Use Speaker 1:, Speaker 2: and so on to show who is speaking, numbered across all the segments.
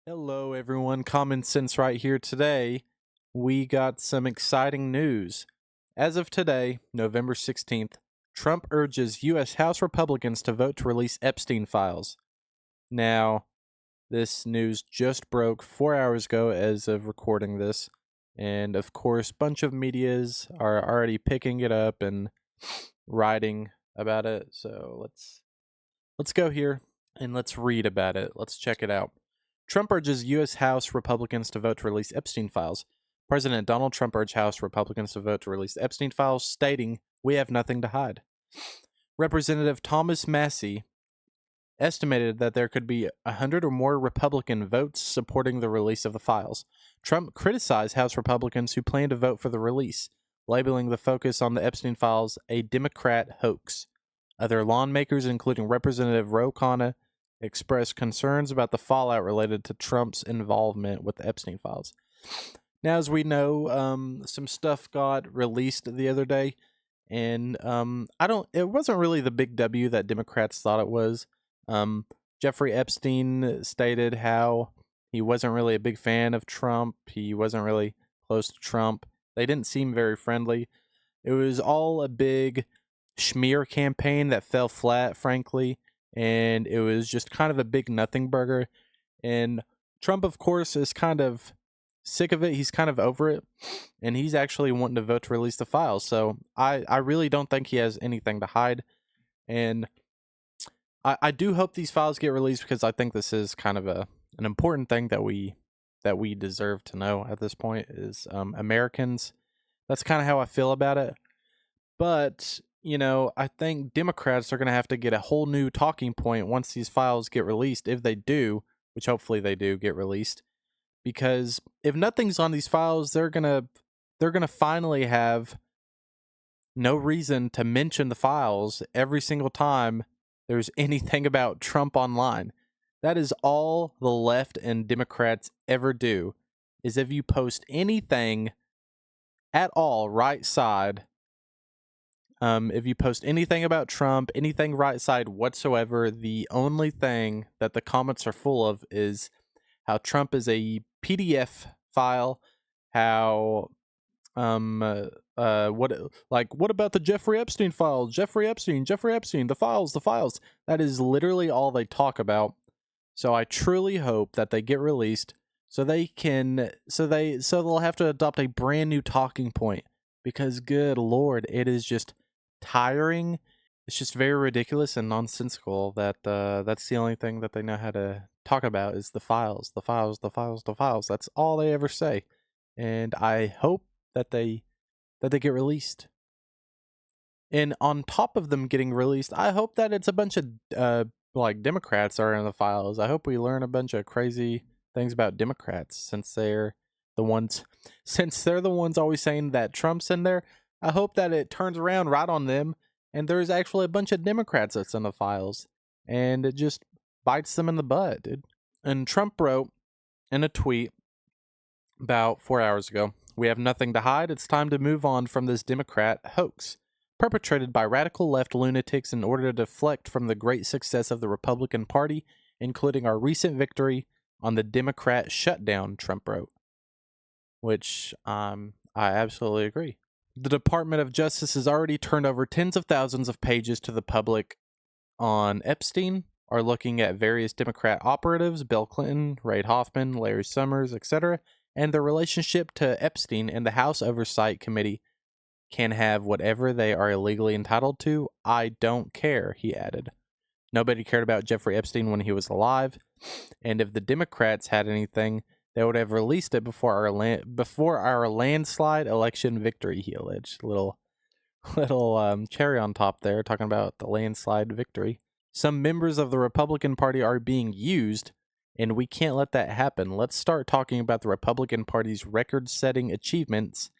Speaker 1: Hello, everyone. Common Sense right here today. We got some exciting news. As of today, November 16th, Trump urges U.S. House Republicans to vote to release Epstein files. Now, this news just broke 4 hours ago as of recording this. And of course, a bunch of medias are already picking it up and writing about it. So let's go here and let's read about it. Let's check it out. Trump urges U.S. House Republicans to vote to release Epstein files. President Donald Trump urged House Republicans to vote to release Epstein files, stating, "We have nothing to hide." Representative Thomas Massie estimated that there could be 100 or more Republican votes supporting the release of the files. Trump criticized House Republicans who plan to vote for the release, labeling the focus on the Epstein files a Democrat hoax. Other lawmakers, including Representative Ro Khanna, expressed concerns about the fallout related to Trump's involvement with the Epstein files. Now, as we know, some stuff got released the other day, and it wasn't really the big W that Democrats thought it was. Jeffrey Epstein stated how he wasn't really a big fan of Trump. He wasn't really close to Trump. They didn't seem very friendly. It was all a big smear campaign that fell flat, frankly, and it was just kind of a big nothing burger. And Trump, of course, is kind of sick of it. He's kind of over it, and he's actually wanting to vote to release the files. So I really don't think he has anything to hide, and I do hope these files get released because I think this is kind of an important thing that we deserve to know at this point is Americans. That's kind of how I feel about it. But I think Democrats are going to have to get a whole new talking point once these files get released, if they do, which hopefully they do get released. Because if nothing's on these files, they're gonna finally have no reason to mention the files every single time there's anything about Trump online. That is all the left and Democrats ever do, is if you post anything at all right side, if you post anything about Trump, anything right side whatsoever, the only thing that the comments are full of is how Trump is a PDF file, how what about the Jeffrey Epstein files? Jeffrey Epstein, the files. That is literally all they talk about. So I truly hope that they get released so they'll have to adopt a brand new talking point, because good lord, it is just tiring. It's just very ridiculous and nonsensical that that's the only thing that they know how to talk about is the files. That's all they ever say. And I hope that they get released. And on top of them getting released, I hope that it's a bunch of Democrats are in the files. I hope we learn a bunch of crazy things about Democrats since they're the ones always saying that Trump's in there. I hope that it turns around right on them and there's actually a bunch of Democrats that's in the files and it just bites them in the butt, dude. And Trump wrote in a tweet about 4 hours ago, "We have nothing to hide. It's time to move on from this Democrat hoax perpetrated by radical left lunatics in order to deflect from the great success of the Republican Party, including our recent victory on the Democrat shutdown," Trump wrote. Which I absolutely agree. The Department of Justice has already turned over tens of thousands of pages to the public on Epstein, are looking at various Democrat operatives, Bill Clinton, Reid Hoffman, Larry Summers, etc., and their relationship to Epstein, and the House Oversight Committee can have whatever they are illegally entitled to. I don't care, he added. Nobody cared about Jeffrey Epstein when he was alive, and if the Democrats had anything, they would have released it before our landslide election victory, he alleged. Little cherry on top there, talking about the landslide victory. Some members of the Republican Party are being used, and we can't let that happen. Let's start talking about the Republican Party's record-setting achievements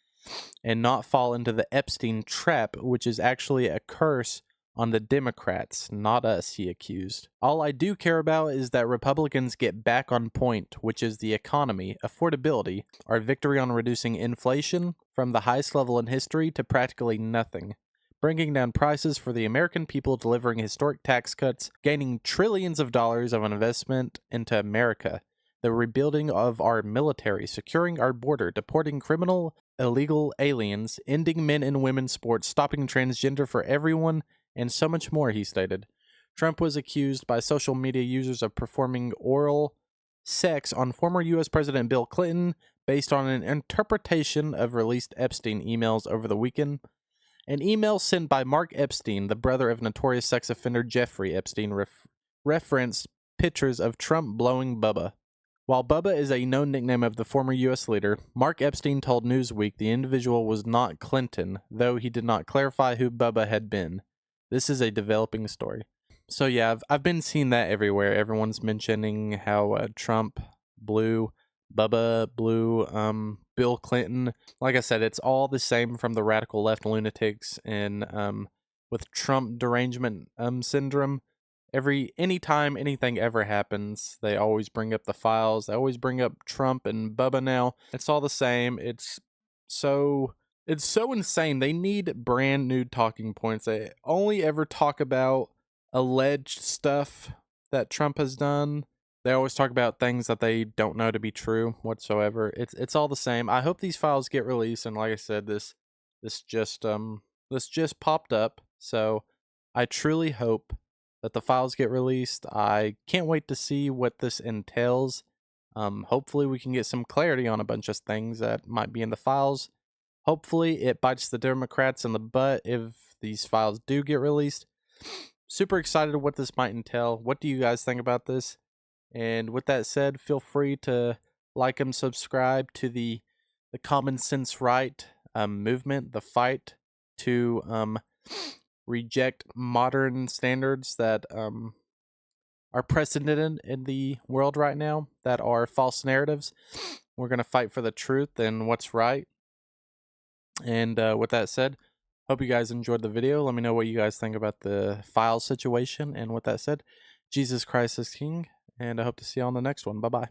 Speaker 1: and not fall into the Epstein trap, which is actually a curse on the Democrats, not us, he accused. All I do care about is that Republicans get back on point, which is the economy, affordability, our victory on reducing inflation from the highest level in history to practically nothing, bringing down prices for the American people, delivering historic tax cuts, gaining trillions of dollars of investment into America, the rebuilding of our military, securing our border, deporting criminal, illegal aliens, ending men and women's sports, stopping transgender for everyone, and so much more, he stated. Trump was accused by social media users of performing oral sex on former U.S. President Bill Clinton based on an interpretation of released Epstein emails over the weekend. An email sent by Mark Epstein, the brother of notorious sex offender Jeffrey Epstein, referenced pictures of Trump blowing Bubba. While Bubba is a known nickname of the former U.S. leader, Mark Epstein told Newsweek the individual was not Clinton, though he did not clarify who Bubba had been. This is a developing story. So yeah, I've been seeing that everywhere. Everyone's mentioning how Trump blew Bubba, blew Bill Clinton. Like I said, it's all the same from the radical left lunatics and with Trump derangement syndrome. Anytime anything ever happens, they always bring up the files. They always bring up Trump and Bubba now. It's all the same. It's so insane. They need brand new talking points. They only ever talk about alleged stuff that Trump has done. They always talk about things that they don't know to be true whatsoever. It's all the same. I hope these files get released, and like I said, this just popped up. So I truly hope that the files get released. I can't wait to see what this entails. Hopefully we can get some clarity on a bunch of things that might be in the files. Hopefully it bites the Democrats in the butt if these files do get released. Super excited what this might entail. What do you guys think about this? And with that said, feel free to like and subscribe to the Common Sense Right movement, the fight to reject modern standards that are precedented in the world right now, that are false narratives. We're going to fight for the truth and what's right. And with that said, hope you guys enjoyed the video. Let me know what you guys think about the file situation. And with that said, Jesus Christ is King. And I hope to see you on the next one. Bye-bye.